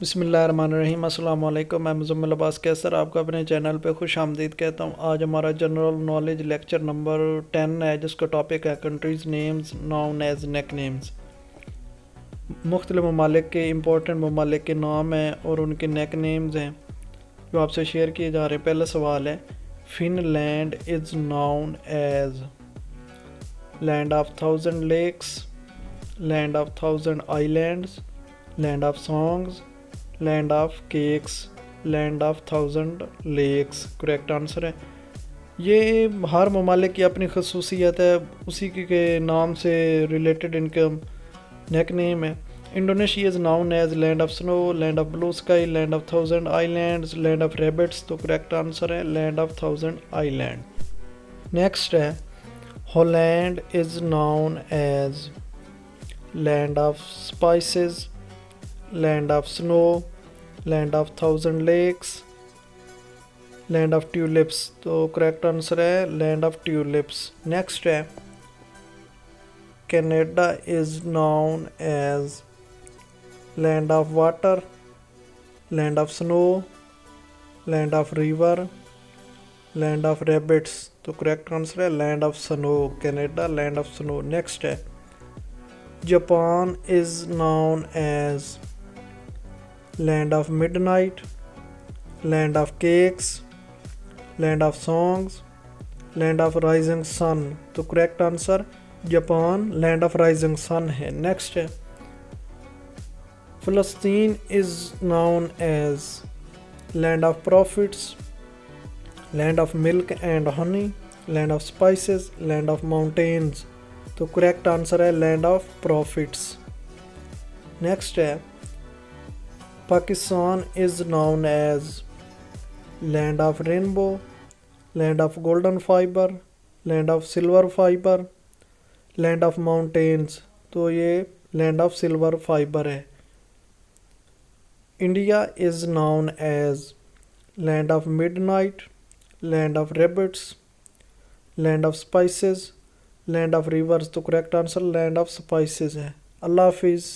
बिस्मिल्लाहिर्रहमानिर्रहीम अस्सलाम वालेकुम। मैं ppsc आपको अपने चैनल पे खुश आमदीद कहता हूँ। आज हमारा जनरल नॉलेज लेक्चर नंबर 10 है, जिसका टॉपिक है कंट्रीज़ नेम्स नॉन एज नेक नेम्स। मुख्तलिफ ममालिक के इंपॉर्टेंट ममालिक के नाम हैं और उनके नेक नेम्स हैं जो आपसे शेयर किए जा रहे हैं। पहला सवाल है, Finland is known as land of 1000 lakes, land of 1000 islands, land of songs, land of cakes, land of 1000 lakes. Correct answer है। ये हर ममालिक की अपनी खसूसियत है, उसी के नाम से रिलेटेड इनका नेक नेम है। Indonesia is known as land of snow, land of blue sky, land of 1000 islands, land of rabbits. तो करेक्ट आंसर है लैंड ऑफ 1000 आइलैंड। नेक्स्ट है, Holland is known as land of spices, land of snow, land of 1000 lakes, land of tulips. तो correct answer है land of tulips. Next है, Canada is known as land of water, land of snow, land of river, land of rabbits. तो correct answer है land of snow. Canada land of snow. Next है, Japan is known as land of midnight, land of cakes, land of songs, land of rising sun. तो correct answer Japan land of rising sun है। Next है, फ़लस्तीन is known as land of prophets, land of milk and honey, land of spices, land of mountains. तो correct answer है land of prophets. Next है, Pakistan is known as land of rainbow, land of golden fibre, land of silver fibre, land of mountains. तो ये land of silver fibre है। India is known as land of midnight, land of rabbits, land of spices, land of rivers. तो correct answer land of spices है। अल्लाह हाफिज़।